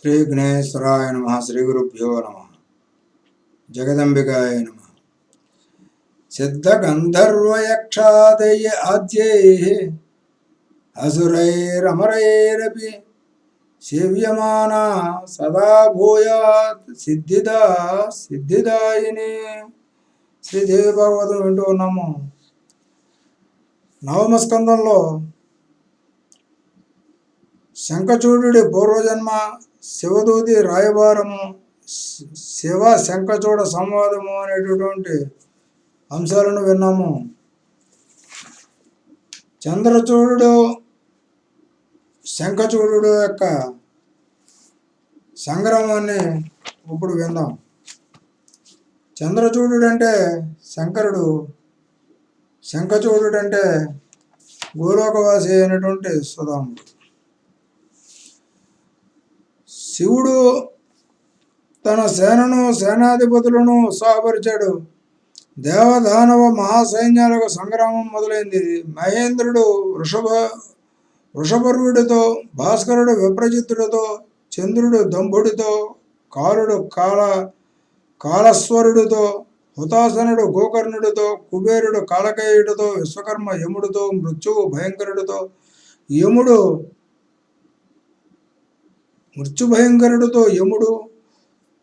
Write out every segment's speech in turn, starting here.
శ్రీ గణేశ్వరాయ నమ. శ్రీ గురుభ్యో నమ. జగదంబికాయ నమ. సిద్ధ గంధర్వయక్షాదయ ఆద్యైః అసురైరమరైరపి సేవ్యమానా సదా భూయాత్ సిద్ధిదాయిని. శ్రీదేవి భాగవతం వింటూ ఉన్నాము. నవమ స్కందంలో శంఖచూడుడి పూర్వజన్మ, శివదూతి రాయబారము, శివ శంఖచూడ సంవాదము అనేటటువంటి అంశాలను విన్నాము. చంద్రచూడు శంఖచూడు యొక్క సంగ్రామాన్ని ఇప్పుడు విందాం. చంద్రచూడు అంటే శంకరుడు, శంఖచూడు అంటే గోలోకవాసి అయినటువంటి సుధాముడు. శివుడు తన సేనను, సేనాధిపతులను ఉత్సాహపరిచాడు. దేవదానవ మహాసైన్యాలకు సంగ్రామం మొదలైంది. మహేంద్రుడు వృషభరుడితో, భాస్కరుడు విప్రజిత్తుడితో, చంద్రుడు దంభుడితో, కాలుడు కాలస్వరుడితో, హుతాసనుడు గోకర్ణుడితో, కుబేరుడు కాలకేయుడితో, విశ్వకర్మ యముడితో, మృత్యువు భయంకరుడితో, మృత్యుభయంకరుడితో యముడు,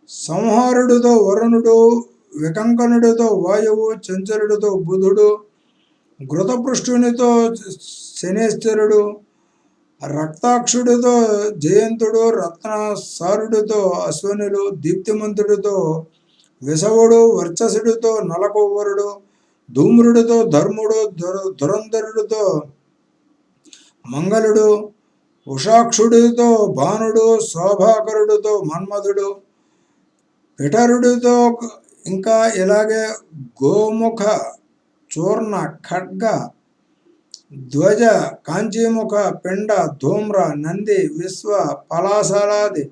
సంహారుడితో వరుణుడు, వికంకనుడితో వాయువు, చంచలుడితో బుధుడు, ఘృతపృష్ఠునితో శనేశ్వరుడు, రక్తాక్షుడితో జయంతుడు, రత్నసారుడితో అశ్వనులు, దీప్తిమంతుడితో విసవుడు, వర్చసుడితో నలకొవ్వరుడు, ధూమ్రుడితో ధర్ముడు, ధురంధరుడితో మంగళుడు, ఉషాక్షుడితో భానుడు, శోభాకరుడితో మన్మధుడు, పిఠరుడితో, ఇంకా ఇలాగే గోముఖ, చూర్ణ, ఖడ్గ, ధ్వజ, కాంచీముఖ, పిండ, ధూమ్ర, నంది, విశ్వ, పలాసలాది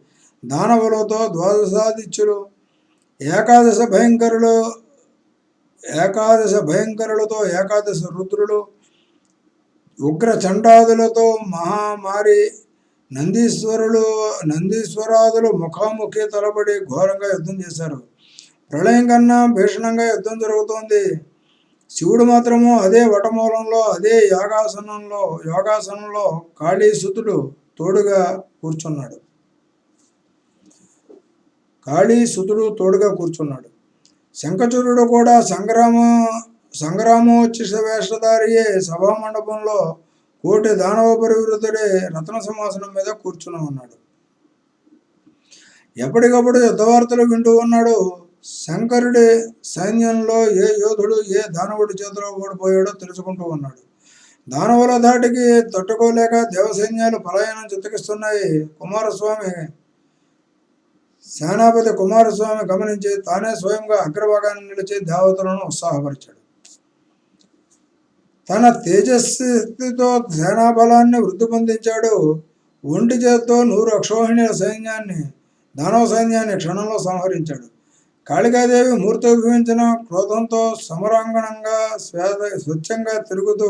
దానవులతో ద్వాదశాదిత్యులు, ఏకాదశ భయంకరులతో ఏకాదశ రుద్రులు, ఉగ్ర చండాదులతో మహామారి, నందీశ్వరాదులు ముఖాముఖి తలబడి ఘోరంగా యుద్ధం చేశారు. ప్రళయం కన్నా భీషణంగా యుద్ధం జరుగుతోంది. శివుడు మాత్రము అదే వటమూలంలో, అదే యోగాసనంలో కాళీసుతుడు తోడుగా కూర్చున్నాడు. శంఖచూరుడు కూడా సంగ్రామోచిత వేషధారియే సభామండపంలో కోటి దానవ పరివృతుడే రత్న సింహాసనం మీద కూర్చుని ఉన్నాడు. ఎప్పటికప్పుడు యుద్ధవార్తలు వింటూ ఉన్నాడు. శంకరుడి సైన్యంలో ఏ యోధుడు ఏ దానవుడి చేతిలో ఓడిపోయాడో తెలుసుకుంటూ ఉన్నాడు. దానవుల ధాటికి తట్టుకోలేక దేవసైన్యాలు పలాయనం చిత్తగిస్తున్నాయి. సేనాపతి కుమారస్వామి గమనించి తానే స్వయంగా అగ్రభాగాన్ని నిలిచి దేవతలను ఉత్సాహపరిచాడు. తన తేజస్సుతో సేనాబలాన్ని వృద్ధి పొందించాడు. ఒంటి చేత్తో 100 అక్షోహిణీల దానవ సైన్యాన్ని క్షణంలో సంహరించాడు. కాళికాదేవి మూర్తిభవించిన క్రోధంతో సమరాంగణంగా స్వచ్ఛంగా తిరుగుతూ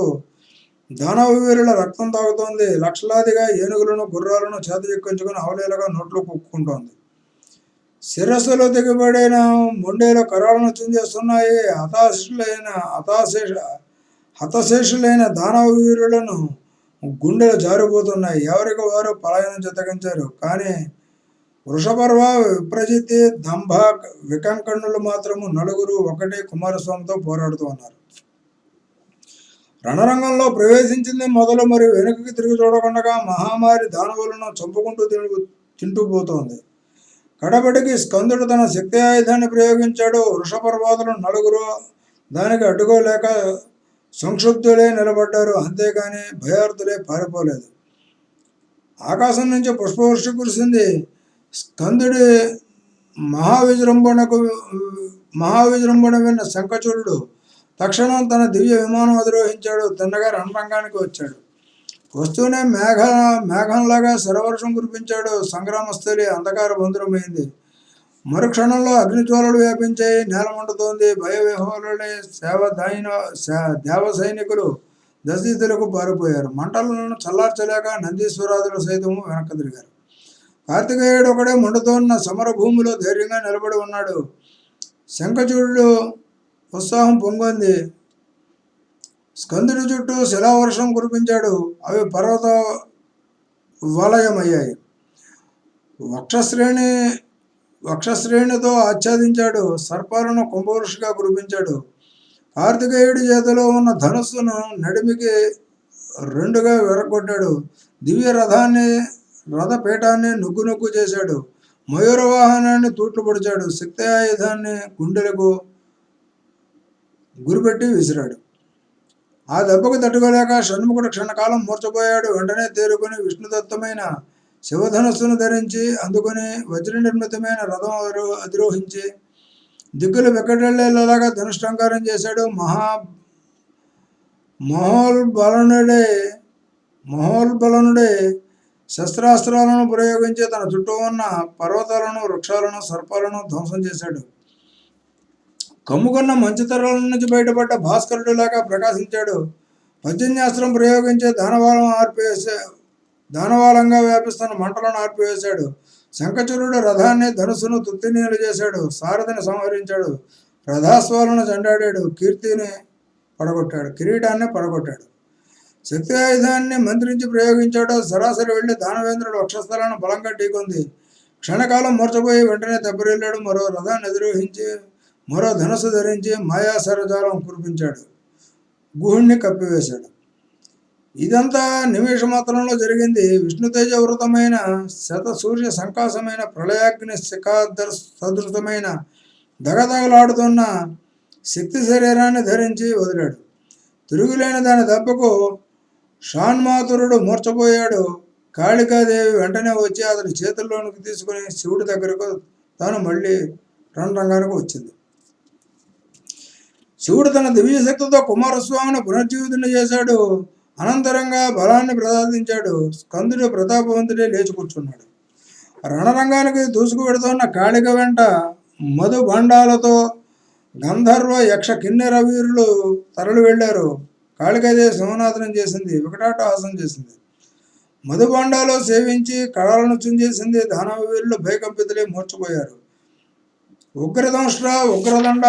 దానవ వీరుల రక్తం తాగుతోంది. లక్షలాదిగా ఏనుగులను, గుర్రాలను చేత ఎక్కించుకుని అవలీలగా నోట్లు కుక్కుంటోంది. శిరస్సులో దిగబడిన మొండేలు కరాలను చించేస్తున్నాయి. హతశేషులైన దానవ వీరులను గుండెలు జారిపోతున్నాయి. ఎవరికి వారు పలాయనం చిత్తగించారు. కానీ వృషపర్వ, విప్రజిత్తి, దంభ, వికంకణులు మాత్రము నలుగురు ఒకటే కుమారస్వామితో పోరాడుతూ ఉన్నారు. రణరంగంలో ప్రవేశించింది మొదలు మరి వెనుకకి తిరిగి చూడకుండా మహామారి దానవులను చంపుకుంటూ తింటూ పోతోంది. కడబడికి స్కందుడు తన శక్తి ఆయుధాన్ని ప్రయోగించాడు. వృషపర్వాదులు నలుగురు దానికి అడ్డుకోలేక సంక్షుబ్ధులే నిలబడ్డారు. అంతేగాని భయార్థులే పారిపోలేదు. ఆకాశం నుంచి పుష్పవృష్టి కురిసింది. స్కందుడి మహావిజృంభణ విన్న శంఖచూడు తక్షణం తన దివ్య విమానం అధిరోహించాడు. తిన్నగా రణరంగానికి వచ్చాడు. వస్తూనే మేఘంలాగా శరవర్షం కురిపించాడు. సంగ్రామస్థలి అంధకార బంధురమైంది. మరుక్షణంలో అగ్నిజ్వాలలు వ్యాపించాయి. నేల మండుతోంది. భయవిహ్వలులై దేవ సైనికులు దశదిశలకు పారిపోయారు. మంటలను చల్లార్చలేక నందీశ్వరాదులు సైతము వెనక్కి తిరిగారు. కార్తికేయుడు ఒకడే మండుతోన్న సమర భూమిలో ధైర్యంగా నిలబడి ఉన్నాడు. శంఖచూడు ఉత్సాహం పొంగొంది. స్కందుడి చుట్టూ శిలావర్షం కురిపించాడు. అవి పర్వత వలయమయ్యాయి. వక్షశ్రేణితో ఆచ్ఛాదించాడు. సర్పాలను కుంభవృష్టిగా కురిపించాడు. కార్తికేయుడి చేతిలో ఉన్న ధనుస్సును నడిమికి రెండుగా విరగొట్టాడు. దివ్య రథపీఠాన్ని నుగ్గు చేశాడు. మయూర వాహనాన్ని తూట్లు పొడిచాడు. శక్తి ఆయుధాన్ని గుండెలకు గురిపెట్టి విసిరాడు. ఆ దెబ్బకు తట్టుకోలేక షణ్ముఖుడు క్షణకాలం మూర్చపోయాడు. వెంటనే తేరుకుని విష్ణుదత్తమైన శివధనుస్సును ధరించి అందుకుని వజ్ర నిర్మితమైన రథం అధిరోహించి దిక్కులు వెక్కడెళ్లేలాగా ధనుష్టంకారం చేశాడు. మహోల్బలనుడే శస్త్రాస్త్రాలను ప్రయోగించి తన చుట్టూ ఉన్న పర్వతాలను, వృక్షాలను, సర్పాలను ధ్వంసం చేశాడు. కమ్ముకున్న మంచుతరాల నుంచి బయటపడ్డ భాస్కరుడిలాగా ప్రకాశించాడు. పర్జన్యాస్త్రం ప్రయోగించి దానవాలంగా వ్యాపిస్తున్న మంటలను ఆర్పివేశాడు. శంఖచూరుడు రథాన్ని, ధనుసును తుత్తినీలు చేశాడు. సారథిని సంహరించాడు. రథాస్వాలను చెండాడాడు. కిరీటాన్ని పడగొట్టాడు. శక్తి ఆయుధాన్ని మంత్రించి ప్రయోగించాడు. సరాసరి వెళ్లి దానవేంద్రుడు వక్షస్థలాన్ని బలంగా ఢీకొంది. క్షణకాలం మూర్చపోయి వెంటనే దెబ్బరిల్లాడు. మరో రథాన్ని అధిరోహించి మరో ధనుసు ధరించి మాయాసరజాలం కురిపించాడు. గుహుణ్ణి కప్పివేశాడు. ఇదంతా నిమిషమాత్రంలో జరిగింది. విష్ణుతేజవృతమైన శతసూర్య సంకాసమైన ప్రళయాగ్ని సదృశమైన దగదగలాడుతున్న శక్తి శరీరాన్ని ధరించి వదిలాడు. తిరుగులేని దాని దెబ్బకు షాన్మాతురుడు మూర్చపోయాడు. కాళికాదేవి వెంటనే వచ్చి అతని చేతుల్లోనికి తీసుకుని శివుడి దగ్గరకు తాను మళ్ళీ రణరంగానికి వచ్చింది. శివుడు తన దివ్యశక్తితో కుమారస్వామిని పునర్జీవితుని చేశాడు. అనంతరంగా బలాన్ని ప్రసాదించాడు. స్కందుడు ప్రతాపవంతుడే లేచి కూర్చున్నాడు. రణరంగానికి దూసుకు పెడుతున్న కాళిక వెంట మధుభండాలతో గంధర్వ యక్ష కిన్నెర వీరులు తరలి వెళ్లారు. కాళికాదేవి సింహనాథనం చేసింది. వికటాటహాసం చేసింది. మధుభండాలు సేవించి కళలను చుంచేసింది. దానవ వీరులు భయకంపితులే మూర్చిపోయారు. ఉగ్రదంష్ట్ర, ఉగ్రదండ,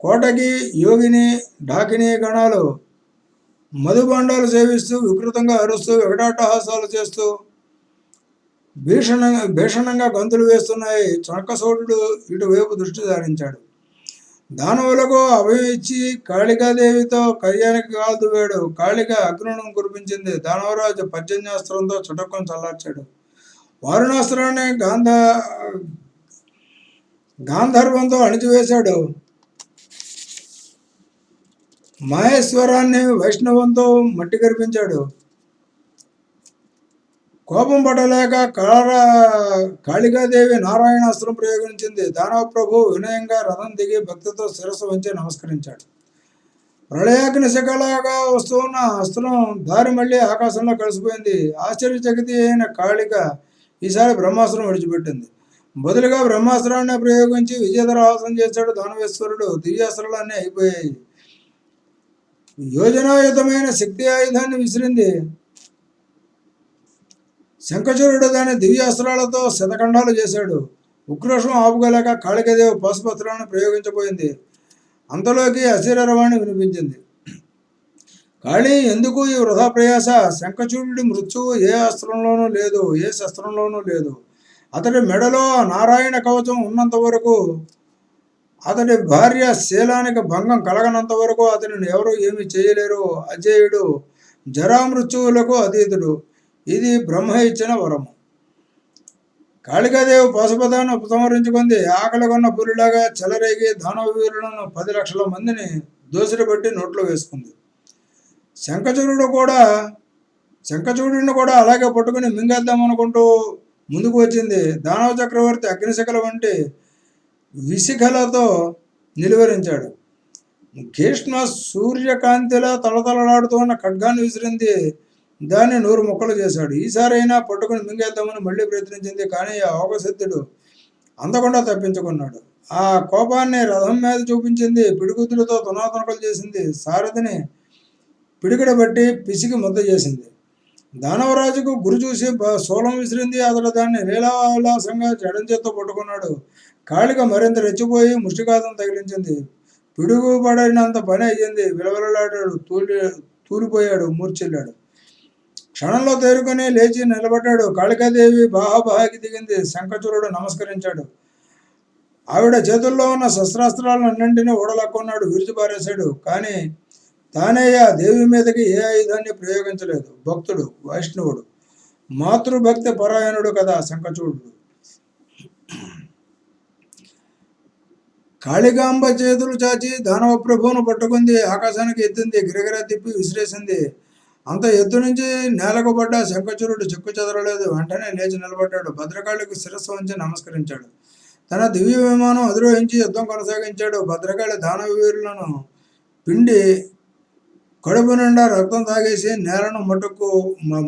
కోటకి, యోగిని, ఢాకిని గణాలు మధుభండాలు సేవిస్తూ వికృతంగా అరుస్తూ వికటాటహాసాలు చేస్తూ భీషణంగా గంతులు వేస్తున్నాయి. చనకసోటుడు ఇటువైపు దృష్టి సారించాడు. దానవులకు అభయం ఇచ్చి కాళికాదేవితో కయ్యానికి కాల్దువాడు. కాళిక అగ్నులను కురిపించింది. దానవరాజు పర్జన్యాస్త్రంతో చుటక్కను చల్లార్చాడు. వారుణాస్త్రాన్ని గాంధర్వంతో అణిచివేశాడు. మహేశ్వరాన్ని వైష్ణవంతో మట్టి కరిపించాడు. కోపం పడలేక కాళికాదేవి నారాయణాస్త్రం ప్రయోగించింది. దానవ ప్రభు వినయంగా రథం దిగి భక్తితో శిరస్సు వంచి నమస్కరించాడు. ప్రళయాగ్ని శిఖలాగా వస్తున్న అస్త్రం దారి మళ్ళీ ఆకాశంలో కలిసిపోయింది. ఆశ్చర్యచకితి అయిన కాళిక ఈసారి బ్రహ్మాస్త్రం విడిచిపెట్టింది. బదులుగా బ్రహ్మాస్త్రాన్ని ప్రయోగించి విజయదరహాసం చేశాడు దానవేశ్వరుడు. దివ్యాస్త్రాలన్నీ అయిపోయాయి. యోజనాయుతమైన శక్తి ఆయుధాన్ని విసిరింది. శంఖచూరుడు దాని దివ్యాస్త్రాలతో శతఖండాలు చేశాడు. ఉక్రోషం ఆపుకోలేక కాళికాదేవి పశుపత్రాలను ప్రయోగించబోయింది. అంతలోకి అశరీరవాణి వినిపించింది. కాళీ, ఎందుకు ఈ వృధా ప్రయాస? శంఖచూరుడి మృత్యువు ఏ అస్త్రంలోనూ లేదు, ఏ శస్త్రంలోనూ లేదు. అతడి మెడలో నారాయణ కవచం ఉన్నంత వరకు, అతడి భార్య శీలానికి భంగం కలగనంత వరకు అతనిని ఎవరూ ఏమి చేయలేరు. అజేయుడు, జరామృత్యువులకు అతీతుడు. ఇది బ్రహ్మ ఇచ్చిన వరము. కాళికాదేవి పశుపదాన్ని ఉపసంహరించుకుంది. ఆకలిగొన్న పులిలాగా చెలరేగి దానవ వీరులను 10 లక్షల మందిని దోసిరి బట్టి నోట్లో వేసుకుంది. శంఖచూడుని కూడా అలాగే పట్టుకుని మింగేద్దామనుకుంటూ ముందుకు వచ్చింది. దానవ చక్రవర్తి అగ్నిశిఖల వంటి విశిఖలతో నిలువరించాడు. భీష్మ సూర్యకాంతిలా తలతలలాడుతున్న ఖడ్గాన్ని విసిరింది. దాన్ని 100 ముక్కలు చేశాడు. ఈసారైనా పట్టుకుని మింగేద్దామని మళ్ళీ ప్రయత్నించింది. కానీ ఆ అవగసిద్ధుడు అందకుండా తప్పించుకున్నాడు. ఆ కోపాన్ని రథం మీద చూపించింది. పిడిగుద్దులతో తునాతునకలు చేసింది. సారథిని పిడికిడ బట్టి పిసికి ముద్ద చేసింది. దానవరాజుకు గురి చూసి శూలం విసిరింది. అతడు దాన్ని లీలావిలాసంగా జడం చేత్తో పట్టుకున్నాడు. కాళిక మరింత రెచ్చిపోయి ముష్టిఘాతం తగిలించింది. పిడుగు పడినంత పని అయ్యింది. విలవిలలాడాడు, తూలిపోయాడు, మూర్చెల్లాడు. క్షణంలో తేరుకొని లేచి నిలబడ్డాడు. కాళికాదేవి బాహాబాహాకి దిగింది. శంఖచూరుడు నమస్కరించాడు. ఆవిడ చేతుల్లో ఉన్న శస్త్రాస్త్రాలన్నింటినీ ఓడలక్కున్నాడు, విరిచిపారేశాడు. కానీ తానే ఆ దేవి మీదకి ఏ ఆయుధాన్ని ప్రయోగించలేదు. భక్తుడు, వైష్ణవుడు, మాతృభక్తి పరాయణుడు కదా శంఖచూడుడు. కాళికాంబ చేతులు చాచి దానవ ప్రభువును పట్టుకుంది. ఆకాశానికి ఎత్తింది, గిరగిరా తిప్పి విసిరేసింది. అంత ఎత్తు నుంచి నేలకు పడ్డ శంఖచూరుడు చెక్కు చెదరలేదు. వెంటనే లేచి నిలబడ్డాడు. భద్రకాళికి శిరస్సు వంచి నమస్కరించాడు. తన దివ్య విమానం అధిరోహించి యుద్ధం కొనసాగించాడు. భద్రకాళి దానవ వీరులను పిండి కడుపు నిండా రక్తం తాగేసి నేలను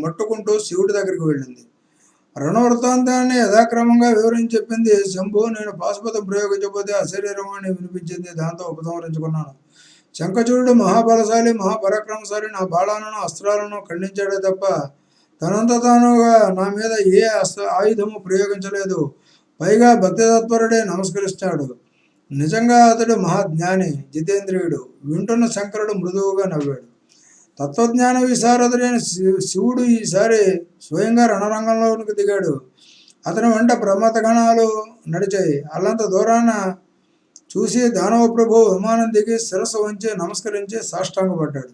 మట్టుకుంటూ శివుడి దగ్గరికి వెళ్ళింది. రణవృత్తాంతాన్ని యథాక్రమంగా వివరించి చెప్పింది. శంభు, నేను పాశుపతం ప్రయోగించకపోతే అశరీరవాణి వినిపించింది. దాంతో ఉపసంహరించుకున్నాను. శంఖచూరుడు మహాబలశాలి, మహాపరాక్రమశాలి. నా బాణాలను, అస్త్రాలను ఖండించాడే తప్ప తనంత తానుగా నా మీద ఏ ఆయుధము ప్రయోగించలేదు. పైగా భక్తితత్పరుడే నమస్కరిస్తాడు. నిజంగా అతడు మహాజ్ఞాని, జితేంద్రియుడు. వింటున్న శంకరుడు మృదువుగా నవ్వాడు. తత్వజ్ఞాన విశారదుడైన శివుడు ఈసారి స్వయంగా రణరంగంలోనికి దిగాడు. అతని వెంట ప్రమథగణాలు నడిచాయి. అల్లంత దూరాన చూసి దానవ ప్రభు విమానం దిగి శిరస్సు వంచి నమస్కరించి సాష్టాంగపడ్డాడు.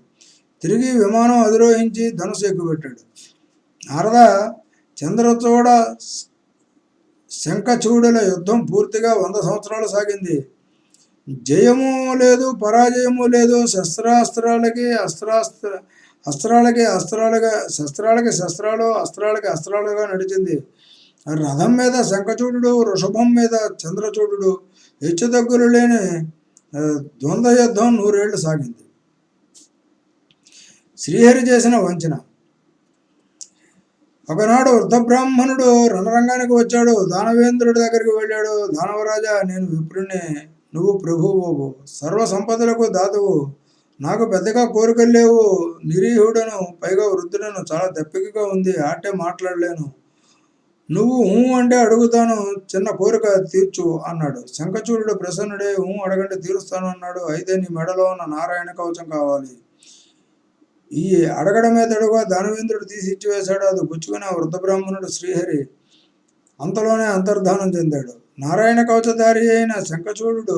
తిరిగి విమానం అధిరోహించి ధనుసు ఎక్కుపెట్టాడు. నారద, చంద్రచూడ శంఖచూడుల యుద్ధం పూర్తిగా 100 సంవత్సరాలు సాగింది. జయము లేదు, పరాజయము లేదు. శస్త్రాలకి శస్త్రాలు, అస్త్రాలకి అస్త్రాలుగా నడిచింది. రథం మీద శంఖచూడు, వృషభం మీద చంద్రచూడు, హెచ్చుతగ్గులు లేని ద్వంద్వ యుద్ధం 100 ఏళ్లు సాగింది. శ్రీహరి చేసిన వంచన. ఒకనాడు వృద్ధ బ్రాహ్మణుడు రణరంగానికి వచ్చాడు. దానవేంద్రుడి దగ్గరికి వెళ్ళాడు. దానవరాజా, నేను విప్రుణ్ణి, నువ్వు ప్రభువు, సర్వ సంపదలకు దాతవు. నాకు పెద్దగా కోరికలు లేవు. నిరీహుడను, పైగా వృద్ధుడను, చాలా దప్పికగా ఉంది. ఆటే మాట్లాడలేను. నువ్వు అంటే అడుగుతాను, చిన్న కోరిక తీర్చు అన్నాడు. శంఖచూడుడు ప్రసన్నుడే, అడగండి తీరుస్తాను అన్నాడు. అయితే నీ మెడలో ఉన్న నారాయణ కవచం కావాలి. ఈ అడగడమే తడుగా దానవేంద్రుడు తీసి ఇచ్చివేశాడు. అది పుచ్చుకుని ఆ వృద్ధ బ్రాహ్మణుడు శ్రీహరి అంతలోనే అంతర్ధానం చెందాడు. నారాయణ కవచధారి అయిన శంఖచూడు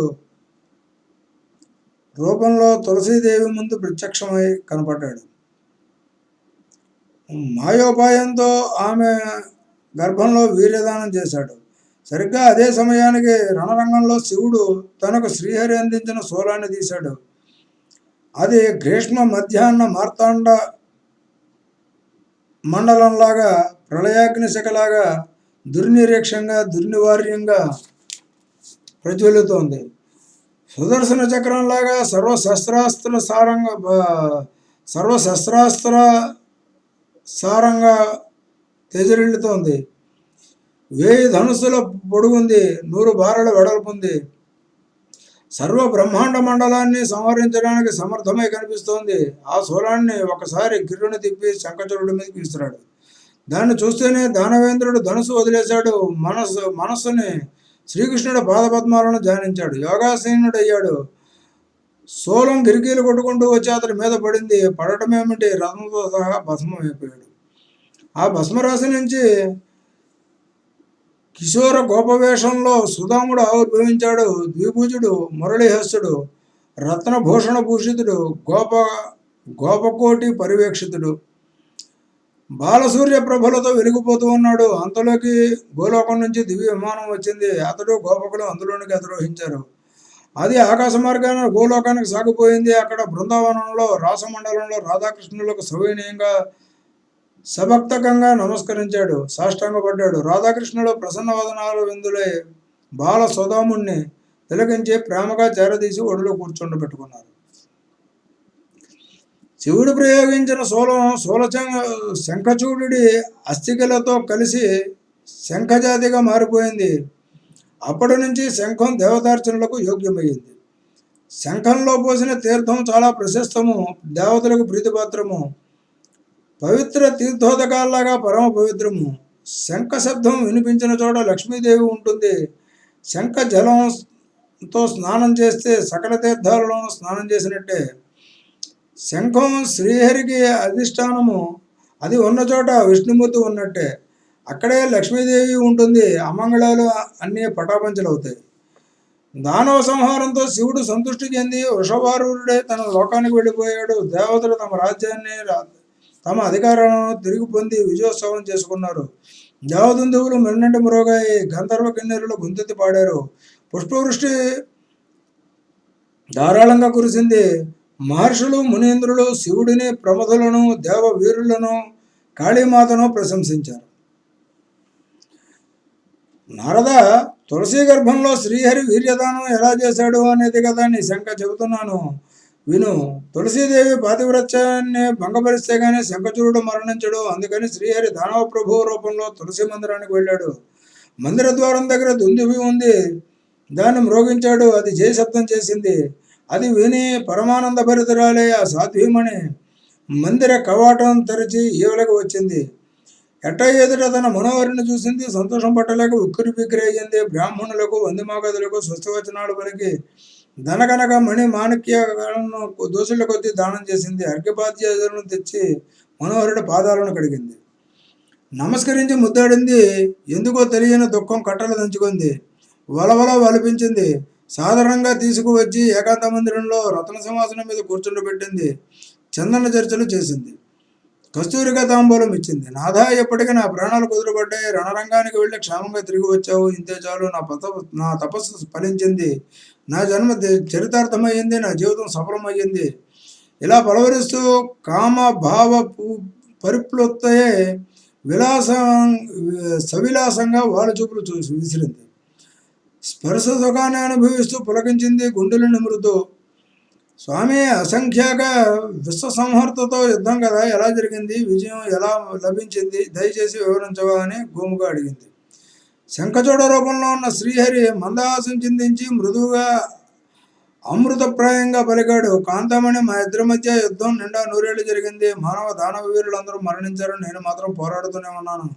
రూపంలో తులసీదేవి ముందు ప్రత్యక్షమై కనపడ్డాడు. మాయోపాయంతో ఆమె గర్భంలో వీర్యదానం చేశాడు. సరిగ్గా అదే సమయానికి రణరంగంలో శివుడు తనకు శ్రీహరి అందించిన శూలాన్ని తీశాడు. అది గ్రీష్మ మధ్యాహ్న మార్తాండ మండలంలాగా, ప్రళయాగ్ని శకలాగా దుర్నిరీక్షంగా, దుర్నివార్యంగా ప్రజ్వలితోంది. సుదర్శన చక్రంలాగా సర్వశస్త్రాస్త్ర సారంగా తెజరిల్లుతోంది. 1000 ధనుస్సుల పొడుగుంది, 100 బారల వెడల్పుంది. సర్వ బ్రహ్మాండ మండలాన్ని సంహరించడానికి సమర్థమై కనిపిస్తోంది. ఆ శూలాన్ని ఒకసారి గిర్రును తిప్పి శంఖచూడుడి మీదకి విసిరాడు. దాన్ని చూస్తేనే దానవేంద్రుడు ధనుసు వదిలేశాడు. మనస్సుని శ్రీకృష్ణుడి పాదపద్మాలను ధ్యానించాడు. యోగాసీనుడయ్యాడు. శూలం గిరికీలు కొట్టుకుంటూ వచ్చి అతడి మీద పడింది. పడటమేమిటి, రథంతో సహా భస్మమైపోయాడు. ఆ భస్మరాశి నుంచి కిశోర గోపవేషంలో సుధాముడు ఆవిర్భవించాడు. ద్విభుజుడు, మురళీహస్తుడు, రత్నభూషణ భూషితుడు, గోపకోటి పరివేక్షితుడు, బాలసూర్య ప్రభలతో వెలిగిపోతూ ఉన్నాడు. అంతలోకి గోలోకం నుంచి దివ్య విమానం వచ్చింది. అతడు, గోపకులు అందులోనికి అధిరోహించారు. అది ఆకాశ మార్గాన గోలోకానికి సాగిపోయింది. అక్కడ బృందావనంలో, రాసమండలంలో రాధాకృష్ణులకు సవినయంగా సభక్తకంగా నమస్కరించాడు, సాష్టాంగపడ్డాడు. రాధాకృష్ణుడు ప్రసన్నవదనాలు విందులై బాల సుధాముణ్ణి తిలకించి ప్రేమగా చేరదీసి ఒడిలో కూర్చుండబెట్టుకున్నారు. శివుడు ప్రయోగించిన శంఖచూడుడి అస్థికలతో కలిసి శంఖజాతిగా మారిపోయింది. అప్పటి నుంచి శంఖం దేవతార్చనలకు యోగ్యమైంది. శంఖంలో పోసిన తీర్థం చాలా ప్రశస్తము, దేవతలకు ప్రీతిపాత్రము. పవిత్ర తీర్థోదకాల్లాగా పరమ పవిత్రము. శంఖ శబ్దం వినిపించిన చోట లక్ష్మీదేవి ఉంటుంది. శంఖ జలంతో స్నానం చేస్తే సకల తీర్థాలలోనూ స్నానం చేసినట్టే. శంఖం శ్రీహరికి అధిష్టానము. అది ఉన్న చోట విష్ణుమూర్తి ఉన్నట్టే. అక్కడే లక్ష్మీదేవి ఉంటుంది. అమంగళాలు అన్నీ పటాపంచలవుతాయి. దానవ సంహారంతో శివుడు సంతృష్టి చెంది వృషభారూఢుడే తన లోకానికి వెళ్ళిపోయాడు. దేవతలు తమ రాజ్యాన్ని తమ అధికారాలను తిరిగి పొంది విజయోత్సవం చేసుకున్నారు. దేవదుందువులు మెన్నటి మురోగాయి. గంధర్వ కిన్నెరులు గొంతెత్తి పాడారు. పుష్పవృష్టి ధారాళంగా కురిసింది. మహర్షులు మునీంద్రులు శివుడిని, ప్రమథులను, దేవ వీరులను, కాళీమాతను ప్రశంసించారు. నారద, తులసి గర్భంలో శ్రీహరి వీర్యదానం ఎలా చేశాడు అనేది కదా నీ శంక చెబుతున్నాను విను. తులసీదేవి పాతివ్రత్యాన్ని భంగపరిస్తే గానీ శంఖచూరుడు మరణించడు. అందుకని శ్రీహరి దానవ ప్రభు రూపంలో తులసి మందిరానికి వెళ్ళాడు. మందిర ద్వారం దగ్గర దుందుభి ఉంది. దాన్ని మ్రోగించాడు. అది జయశబ్దం చేసింది. అది విని పరమానంద భరితురాలే ఆ సాధ్వీమణి మందిర కవాటం తెరిచి ఈవలకు వచ్చింది. ఎట్ట ఎదుట తన మనోహరిని చూసింది. సంతోషం పట్టలేక ఉక్కిరి బిక్కిరి అయ్యింది. బ్రాహ్మణులకు, వందిమాగదులకు స్వస్తివచనాలు పలికి ధనకనక మణి మాణిక్యాలను దోషుల కొద్దీ దానం చేసింది. అర్ఘ్యపాద్యాలను తెచ్చి మనోహరుడి పాదాలను కడిగింది. నమస్కరించి ముద్దాడింది. ఎందుకో తెలియని దుఃఖం కట్టలు దంచుకుంది. వలవల వలిపించింది. సాధారణంగా తీసుకువచ్చి ఏకాంత మందిరంలో రత్న సింహాసనం మీద కూర్చుండబెట్టింది. చందన చర్చలు చేసింది. కస్తూరిగా తాంబూలం ఇచ్చింది. నాథా, ఎప్పటికీ నా ప్రాణాలు కుదురబడ్డాయి. రణరంగానికి వెళ్ళి క్షేమంగా తిరిగి వచ్చావు. ఇంతే చాలు. నా తపస్సు ఫలించింది. నా జన్మ చరితార్థమయ్యింది. నా జీవితం సఫలమయ్యింది. ఇలా పలవరిస్తూ కామ భావ పరిప్లుప్తయే సవిలాసంగా వాళ్ళ చూపులు చూసి విసిరింది. స్పర్శ సుఖాన్ని అనుభవిస్తూ పులకించింది. గుండెలు నిమురుతూ, స్వామి, అసంఖ్యాక విశ్వసంహర్తతో యుద్ధం కదా, ఎలా జరిగింది? విజయం ఎలా లభించింది? దయచేసి వివరించవా అని గోముగా అడిగింది. శంఖచూడ రూపంలో ఉన్న శ్రీహరి మందహాసం చిందించి మృదువుగా అమృతప్రాయంగా పలికాడు. కాంతామణి, మా ఇద్దరి మధ్య యుద్ధం నిండా నూరేళ్లు జరిగింది. మానవ దానవ వీరులందరూ మరణించారు. నేను మాత్రం పోరాడుతూనే ఉన్నాను.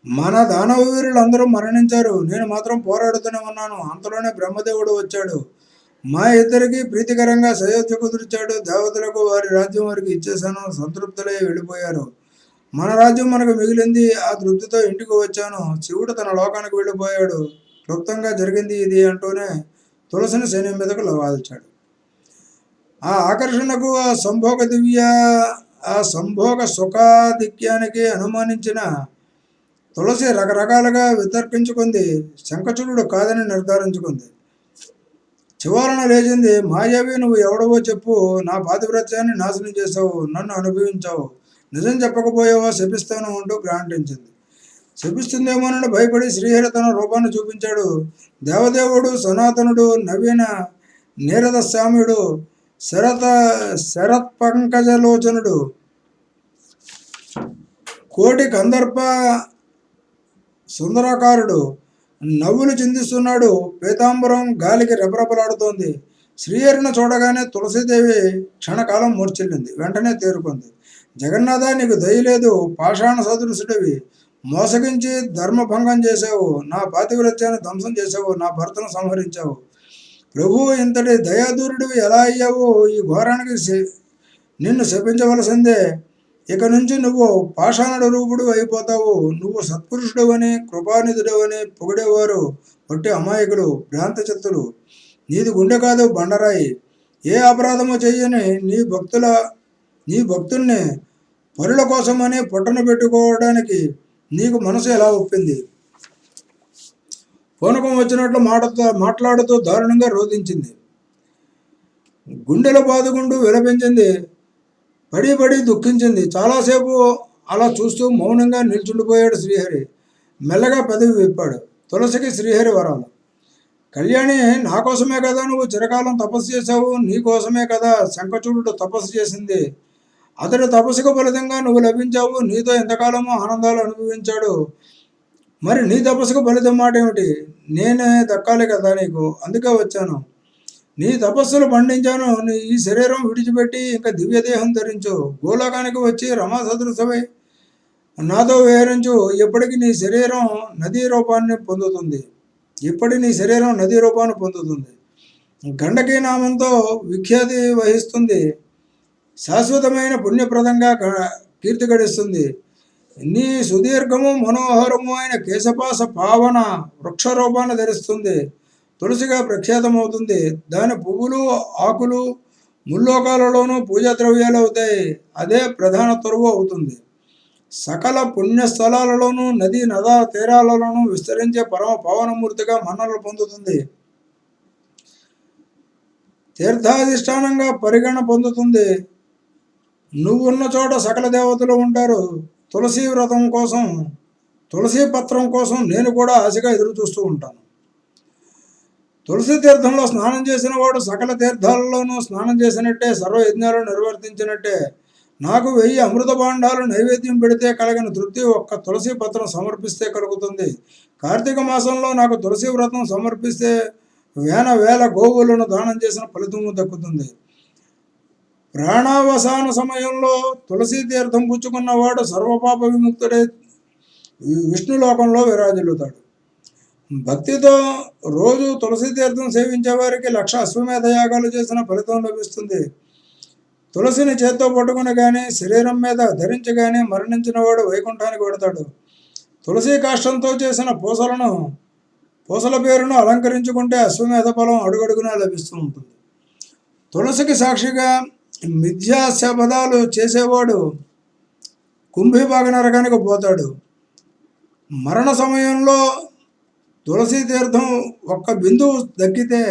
మన దానవ వీరులందరూ మరణించారు. నేను మాత్రం పోరాడుతూనే ఉన్నాను. అంతలోనే బ్రహ్మదేవుడు వచ్చాడు. మా ఇద్దరికి ప్రీతికరంగా సయోధ్య కుదిర్చాడు. దేవతలకు వారి రాజ్యం వారికి ఇచ్చేశాను. సంతృప్తులై వెళ్ళిపోయారు. మన రాజ్యం మనకు మిగిలింది. ఆ తృప్తితో ఇంటికి వచ్చాను. శివుడు తన లోకానికి వెళ్ళిపోయాడు. క్లుప్తంగా జరిగింది ఇది అంటూనే తులసిని సైన్యం మీదకు వాల్చాడు. ఆ ఆకర్షణకు, ఆ సంభోగ సుఖాధిక్యానికి అనుమానించిన తులసి రకరకాలుగా వితర్కించుకుంది. శంఖచూడు కాదని నిర్ధారించుకుంది. చివరన లేచింది. మాయావి, నువ్వు ఎవడవో చెప్పు. నా పాతివ్రత్యాన్ని నాశనం చేసావు. నన్ను అనుభవించావు. నిజం చెప్పకపోయావో శపిస్తాను అంటూ గ్రాంటించింది. శపిస్తుందేమోనని భయపడి శ్రీహరి తన రూపాన్ని చూపించాడు. దేవదేవుడు, సనాతనుడు, నవీన నీరదశ్యాముడు, శరత్పంకజలోచనుడు, కోటి కందర్ప సుందరాకారుడు నవ్వులు చిందిస్తున్నాడు. పీతాంబరం గాలికి రెపరెపలాడుతోంది. శ్రీహరిని చూడగానే తులసీదేవి క్షణకాలం మూర్ఛిల్లింది. వెంటనే తేరుకుంది. జగన్నాథ, నీకు దయలేదు. పాషాణ సదృశుడివి. మోసగించి ధర్మభంగం చేసావు. నా పాతివ్రత్యాన్ని ధ్వంసం చేసావు. నా భర్తను సంహరించావు. ప్రభు, ఇంతటి దయాదూరుడివి ఎలా అయ్యావు? ఈ ఘోరానికి నిన్ను శపించవలసిందే. ఇక నుంచి నువ్వు పాషాణుడు రూపుడు అయిపోతావు. నువ్వు సత్పురుషుడు అని, కృపానిధుడు అని పొగిడేవారు ఒట్టి అమాయకులు, భ్రాంతచిత్తులు. నీది గుండె కాదు, బండరాయి. ఏ అపరాధము చెయ్యని నీ భక్తుల్ని పరుల కోసమని పొట్టను పెట్టుకోవడానికి నీకు మనసు ఎలా ఒప్పింది? పూనకం వచ్చినట్లు మాట్లాడుతూ దారుణంగా రోధించింది. గుండెల బాదుగుండు విలపించింది. పడి దుఃఖించింది. చాలాసేపు అలా చూస్తూ మౌనంగా నిల్చుండిపోయాడు శ్రీహరి. మెల్లగా పెదవి విప్పాడు. తులసికి శ్రీహరి వరాలు. కళ్యాణి, నా కోసమే కదా నువ్వు చిరకాలం తపస్సు చేశావు. నీ కోసమే కదా శంఖచూడు తపస్సు చేసింది. అతడి తపస్సుకు ఫలితంగా నువ్వు లభించావు. నీతో ఎంతకాలమో ఆనందాలు అనుభవించాడు. మరి నీ తపస్సుకు ఫలితం మాట ఏమిటి? నేనే దక్కాలి కదా నీకు. అందుకే వచ్చాను. నీ తపస్సులు పండించాను. నీ ఈ శరీరం విడిచిపెట్టి ఇంకా దివ్యదేహం ధరించు. గోలోకానికి వచ్చి రమా సదృశమై నాతో విహరించు. ఇప్పటికి నీ శరీరం నదీ రూపాన్ని పొందుతుంది. ఇప్పటి నీ శరీరం నదీ రూపాన్ని పొందుతుంది. గండకీ నామంతో విఖ్యాతి వహిస్తుంది. శాశ్వతమైన పుణ్యప్రదంగా కీర్తి గడిస్తుంది. నీ సుదీర్ఘము మనోహరము అయిన కేశపాస పావన వృక్షరూపాన్ని ధరిస్తుంది. తులసిగా ప్రఖ్యాతమవుతుంది. దాని పువ్వులు ఆకులు ముల్లోకాలలోనూ పూజా ద్రవ్యాలు అవుతాయి. అదే ప్రధాన తొరువు అవుతుంది. సకల పుణ్యస్థలాలలోనూ నదీ నదా తీరాలలోనూ విస్తరించే పరమ పావనమూర్తిగా మన్ననలు పొందుతుంది. తీర్థాధిష్టానంగా పరిగణ పొందుతుంది. నువ్వున్న చోట సకల దేవతలు ఉంటారు. తులసి వ్రతం కోసం, తులసి పత్రం కోసం నేను కూడా ఆశగా ఎదురు చూస్తూ ఉంటాను. తులసి తీర్థంలో స్నానం చేసిన వాడు సకల తీర్థాలలోనూ స్నానం చేసినట్టే, సర్వయజ్ఞాలు నిర్వర్తించినట్టే. నాకు 1000 అమృత భాండాలు నైవేద్యం పెడితే కలిగిన తృప్తి ఒక్క తులసి పత్రం సమర్పిస్తే కలుగుతుంది. కార్తీక మాసంలో నాకు తులసి వ్రతం సమర్పిస్తే వేల గోవులను దానం చేసిన ఫలితము దక్కుతుంది. ప్రాణావసాన సమయంలో తులసి తీర్థం పుచ్చుకున్నవాడు సర్వపాప విముక్తుడే విష్ణులోకంలో విరాజిల్లుతాడు. భక్తితో రోజు తులసి తీర్థం సేవించే వారికి 1,00,000 అశ్వమేధ యాగాలు చేసిన ఫలితం లభిస్తుంది. తులసిని చేత్తో పట్టుకుని కానీ శరీరం మీద ధరించి కానీ మరణించిన వాడు వైకుంఠానికి వెడతాడు. తులసి కాష్టంతో చేసిన పూసల పేరును అలంకరించుకుంటే అశ్వమేధ ఫలం అడుగడుగునా లభిస్తూ ఉంటుంది. తులసికి సాక్షిగా మిథ్యా శపథాలు చేసేవాడు కుంభీభాగ నరకానికి పోతాడు. మరణ సమయంలో తులసి తీర్థం ఒక్క బిందువు దక్కితే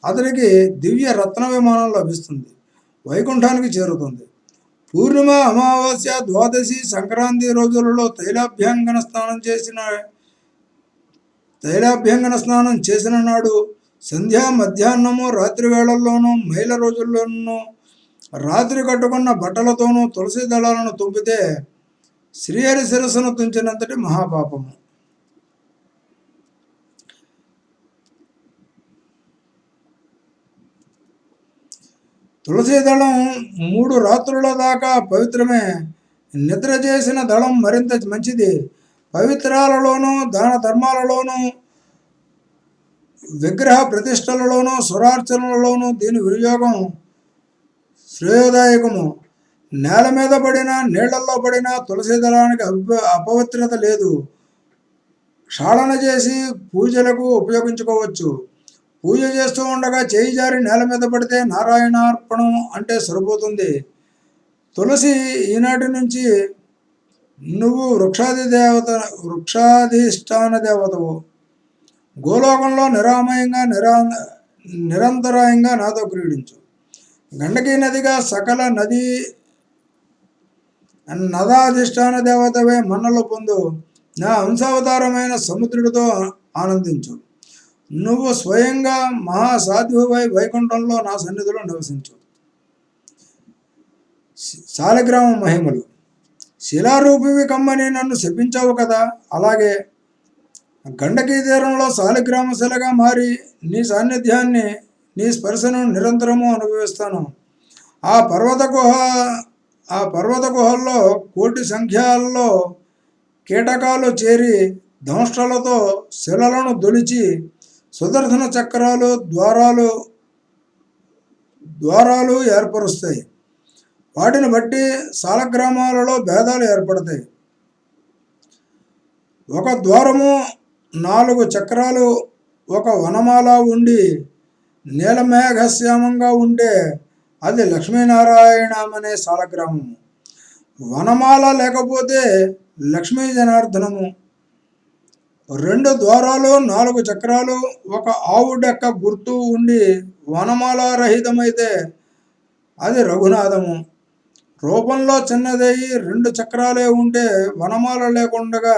అతనికి దివ్య రత్న విమానం లభిస్తుంది. వైకుంఠానికి చేరుతుంది. పూర్ణిమ, అమావాస్య, ద్వాదశి, సంక్రాంతి రోజులలో తైలాభ్యంగన స్నానం చేసిన నాడు సంధ్యా మధ్యాహ్నము రాత్రి వేళల్లోనూ మైల రోజుల్లోనూ రాత్రి కట్టుకున్న బట్టలతోనూ తులసి దళాలను తుంపితే శ్రీహరి శిరస్సును తుంచినంతటి మహాపాపము. తులసి దళం 3 రాత్రుల దాకా పవిత్రమే. నిద్ర చేసిన దళం మరింత మంచిది. పవిత్రాలలోనూ దాన ధర్మాలలోనూ విగ్రహ ప్రతిష్టలలోనూ సురార్చనలలోనూ దీని వినియోగం శ్రేయోదాయకము. నేల మీద పడినా నీళ్లలో పడినా తులసి దళానికి అపవిత్రత లేదు. క్షాళన చేసి పూజలకు ఉపయోగించుకోవచ్చు. పూజ చేస్తూ ఉండగా చేయి జారి నేల మీద పడితే నారాయణార్పణం అంటే సరిపోతుంది. తులసి ఈనాటి నుంచి నువ్వు వృక్షాధిష్టాన దేవతవు. గోలోకంలో నిరంతరాయంగా నాతో క్రీడించు. గండకీ నదిగా సకల నదాధిష్టాన దేవతవే మన్నలు పొందు. నా అంశావతారమైన సముద్రుడితో ఆనందించు. నువ్వు స్వయంగా మహాసాధ్యువై వైకుంఠంలో నా సన్నిధిలో నివసించు. శాలిగ్రామ మహిమలు. శిలారూపివి కమ్మని నన్ను శపించావు కదా, అలాగే గండకీ తీరంలో శాలిగ్రామ శిలగా మారి నీ సాన్నిధ్యాన్ని, నీ స్పర్శను నిరంతరము అనుభవిస్తాను. ఆ పర్వత గుహల్లో కోటి సంఖ్యల్లో కీటకాలు చేరి దంష్ట్రాలతో శిలలను దొలిచి సుదర్శన చక్రాలు ద్వారాలు ఏర్పరుస్తాయి. వాటిని బట్టి శాలగ్రామాలలో భేదాలు ఏర్పడతాయి. ఒక ద్వారము 4 చక్రాలు ఒక వనమాల ఉండి నీలమేఘశ్యామంగా ఉంటే అది లక్ష్మీనారాయణమనే శాలగ్రామము. వనమాల లేకపోతే లక్ష్మీ జనార్దనము. 2 ద్వారాలు 4 చక్రాలు ఒక ఆవు డెక్క గుర్తు ఉండి వనమాల రహితమైతే అది రఘునాథము. రూపంలో చిన్నదయ్యి 2 చక్రాలే ఉంటే వనమాల లేకుండా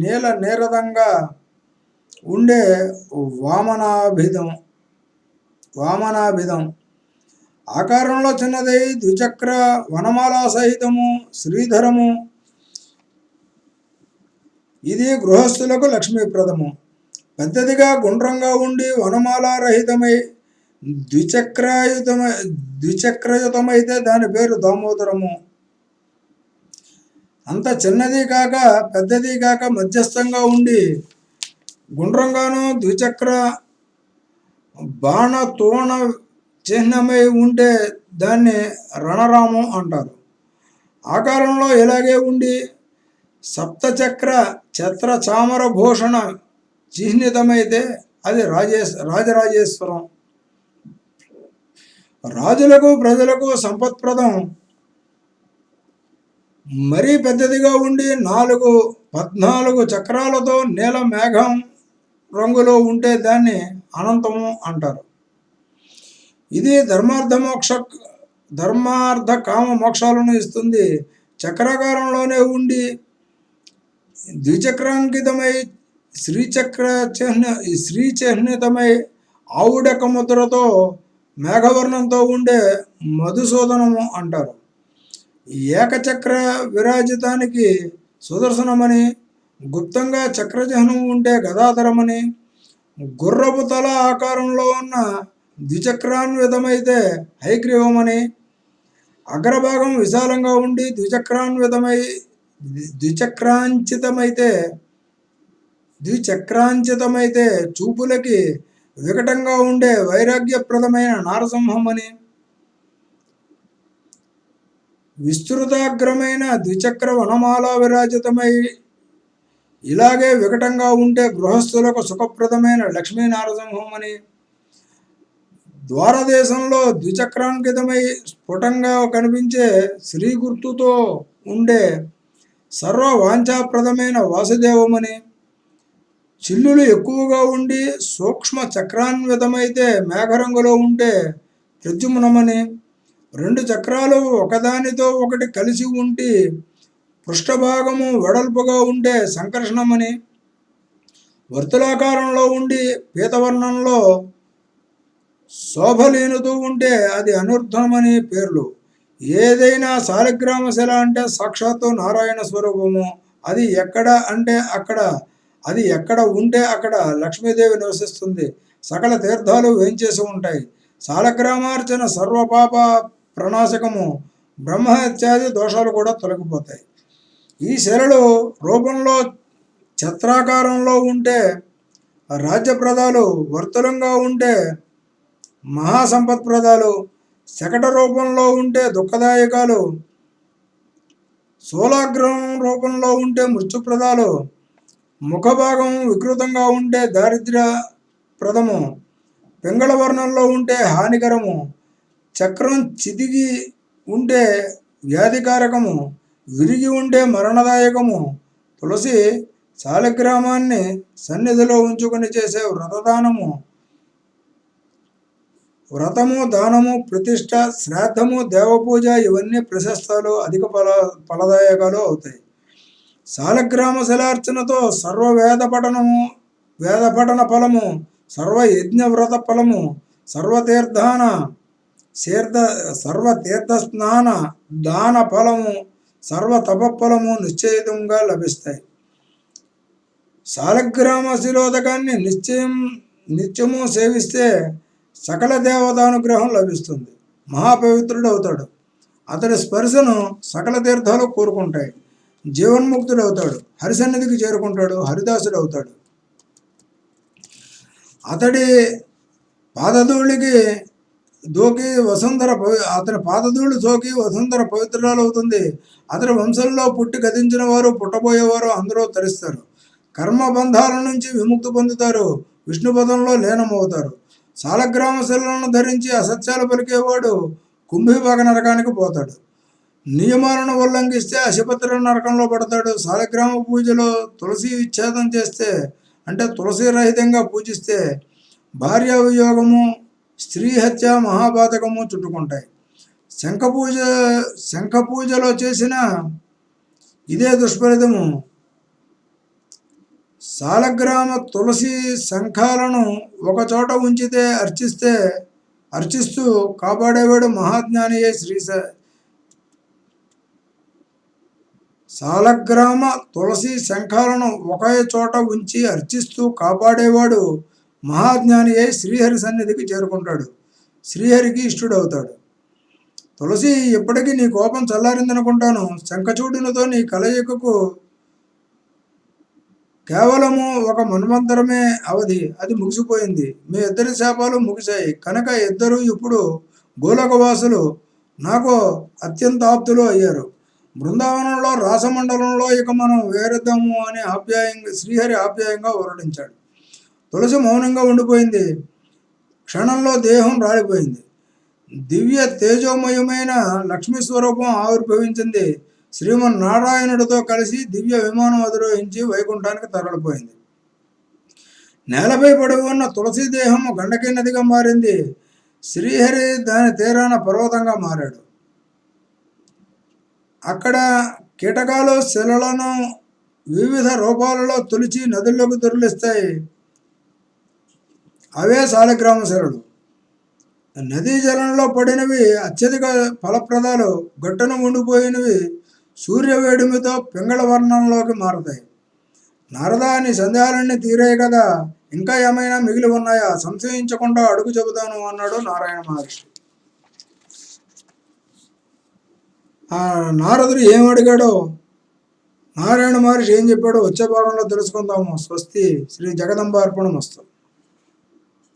నీరదంగా ఉండే వామనాభిధం. ఆకారంలో చిన్నదై ద్విచక్ర వనమాల సహితము శ్రీధరము. ఇది గృహస్థులకు లక్ష్మీప్రదము. పెద్దదిగా గుండ్రంగా ఉండి వనమాల రహితమై ద్విచక్రాయుతమ ద్విచక్రయుతమైతే దాని పేరు దామోదరము. అంత చిన్నది కాక పెద్దది కాక మధ్యస్థంగా ఉండి గుండ్రంగాను ద్విచక్ర బాణ తోణ చిహ్నమై ఉంటే దాన్ని రణరామం అంటారు. ఆకారంలో ఇలాగే ఉండి సప్తచక్ర ఛత్ర చామర భూషణ చిహ్నితమైతే అది రాజరాజేశ్వరం. రాజులకు ప్రజలకు సంపత్ప్రదం. మరీ పెద్దదిగా ఉండి 14 చక్రాలతో నీల మేఘం రంగులో ఉంటే దాన్ని అనంతము అంటారు. ఇది ధర్మార్థ కామ మోక్షాలను ఇస్తుంది. చక్రాకారంలోనే ఉండి ద్విచక్రాంకితమై శ్రీచిహ్నితమై ఆవుడక ముద్రతో మేఘవర్ణంతో ఉండే మధుసూదనము అంటారు. ఏకచక్ర విరాజితానికి సుదర్శనమని, గుప్తంగా చక్రచిహ్నం ఉంటే గదాధరమని, గుర్రపు తల ఆకారంలో ఉన్న ద్విచక్రాన్వితమైతే హైగ్రీవమని, అగ్రభాగం విశాలంగా ఉండి ద్విచక్రాంచితమైతే చూపులకి వికటంగా ఉండే వైరాగ్యప్రదమైన నారసింహం అని, విస్తృతాగ్రమైన ద్విచక్ర వనమాల విరాజితమై ఇలాగే వికటంగా ఉంటే గృహస్థులకు సుఖప్రదమైన లక్ష్మీ నారసింహం అని, ద్వారదేశంలో ద్విచక్రాంకితమై స్ఫుటంగా కనిపించే శ్రీ గుర్తుతో ఉండే సర్వ వాంఛాప్రదమైన వాసుదేవమని, చిల్లులు ఎక్కువగా ఉండి సూక్ష్మ చక్రాన్వితమైతే మేఘరంగులో ఉంటే ప్రద్యుమ్నమని, 2 చక్రాలు ఒకదానితో ఒకటి కలిసి ఉండి పృష్ఠభాగము వెడల్పుగా ఉంటే సంకర్షణమని, వర్తులాకారంలో ఉండి పీతవర్ణంలో శోభలీనుతూ ఉంటే అది అనుర్ధమని పేర్లు. ఏదైనా శాలిగ్రామ శిల అంటే సాక్షాత్తు నారాయణ స్వరూపము. అది ఎక్కడ అంటే అక్కడ, అది ఎక్కడ ఉంటే అక్కడ లక్ష్మీదేవి నివసిస్తుంది. సకల తీర్థాలు వేంచేసి ఉంటాయి. శాలగ్రామార్చన సర్వపాప ప్రణాశకము. బ్రహ్మహత్యాది దోషాలు కూడా తొలగిపోతాయి. ఈ శిలలు రూపంలో ఛత్రాకారంలో ఉంటే రాజ్యప్రదాలు, వర్తులంగా ఉంటే మహాసంపత్ప్రదాలు, శకట రూపంలో ఉంటే దుఃఖదాయకాలు, స్థూలాగ్రం రూపంలో ఉంటే మృత్యుప్రదాలు, ముఖభాగం వికృతంగా ఉంటే దారిద్ర్యప్రదము, పింగళ వర్ణంలో ఉంటే హానికరము, చక్రం చితికి ఉంటే వ్యాధికారకము, విరిగి ఉంటే మరణదాయకము. తులసి శాలిగ్రామాన్ని సన్నిధిలో ఉంచుకొని చేసే వ్రతము, దానము, ప్రతిష్ట, శ్రాద్ధము, దేవపూజ ఇవన్నీ ప్రశస్తాలు, అధిక ఫలదాయకాలు అవుతాయి. శాలగ్రామ శిలార్చనతో సర్వ వేదపఠన ఫలము, సర్వ యజ్ఞవ్రత ఫలము, సర్వతీర్థస్నాన దాన ఫలము, సర్వ తపఫలము నిశ్చయితంగా లభిస్తాయి. శాలగ్రామ శిలోదకాన్ని నిత్యము సేవిస్తే సకల దేవతానుగ్రహం లభిస్తుంది. మహాపవిత్రుడు అవుతాడు. అతడి స్పర్శను సకల తీర్థాలు కోరుకుంటాయి. జీవన్ముక్తుడు అవుతాడు. హరిసన్నిధికి చేరుకుంటాడు. హరిదాసుడు అవుతాడు. అతడి పాదధూళికి దోకి అతని పాదధూళి సోకి వసుంధర పవిత్రాలు అవుతుంది. అతని వంశంలో పుట్టి గతించిన వారు, పుట్టబోయేవారు అందరూ తరిస్తారు. కర్మబంధాల నుంచి విముక్తి పొందుతారు. విష్ణుపదంలో లీనమవుతారు. శాలగ్రామ శిలను ధరించి అసత్యాలు పలికేవాడు కుంభీభాగ నరకానికి పోతాడు. నియమాలను ఉల్లంఘిస్తే అశుపత్ర నరకంలో పడతాడు. శాలగ్రామ పూజలో తులసి విచ్ఛేదం చేస్తే, అంటే తులసి రహితంగా పూజిస్తే భార్య వియోగము, స్త్రీ హత్య, మహాపాతకము చుట్టుకుంటాయి. శంఖ పూజలో చేసిన ఇదే దుష్ఫలితము. శాలగ్రామ తులసి శంఖాలను ఒకచోట ఉంచితే అర్చిస్తూ కాపాడేవాడు మహాజ్ఞానియే శాలగ్రామ తులసి శంఖాలను ఒకే చోట ఉంచి అర్చిస్తూ కాపాడేవాడు మహాజ్ఞానియే శ్రీహరి సన్నిధికి చేరుకుంటాడు. శ్రీహరికి ఇష్టుడవుతాడు. తులసి, ఇప్పటికీ నీ కోపం చల్లారిందనుకుంటాను. శంఖచూడునితో నీ కలయికకు కేవలము ఒక మన్వంతరమే అవధి, అది ముగిసిపోయింది. మీ ఇద్దరి శాపాలు ముగిశాయి కనుక ఇద్దరు ఇప్పుడు గోలోకవాసులు, నాకు అత్యంత ఆప్తులు అయ్యారు. బృందావనంలో రాసమండలంలో ఇక మనం వేరేద్దాము అని శ్రీహరి ఆప్యాయంగా వర్ణించాడు. తులసి మౌనంగా ఉండిపోయింది. క్షణంలో దేహం రాలిపోయింది. దివ్య తేజోమయమైన లక్ష్మీ స్వరూపం ఆవిర్భవించింది. శ్రీమన్నారాయణుడితో కలిసి దివ్య విమానం అధిరోహించి వైకుంఠానికి తరలిపోయింది. నేలపై పడి ఉన్న తులసి దేహం గండకీ నదిగా మారింది. శ్రీహరి దాని తీరాన పర్వతంగా మారాడు. అక్కడ కీటకాలు శిలలను వివిధ రూపాలలో తొలిచి నదుల్లోకి దొరిలిస్తాయి. అవే శాలిగ్రామ శిలలు. నదీ జలంలో పడినవి అత్యధిక ఫలప్రదాలు, గట్టున ఉండిపోయినవి సూర్యవేడిమితో పింగళ వర్ణంలోకి మారతాయి. నారదా, నీ సందేహాలన్నీ తీరాయి కదా, ఇంకా ఏమైనా మిగిలి ఉన్నాయా? సంశయించకుండా అడుగు చెబుతాను అన్నాడు నారాయణ మహర్షి. ఆ నారదుడు ఏం అడిగాడో, నారాయణ మహర్షి ఏం చెప్పాడో వచ్చే భాగంలో తెలుసుకుందాము. స్వస్తి. శ్రీ జగదంబార్పణమస్తు.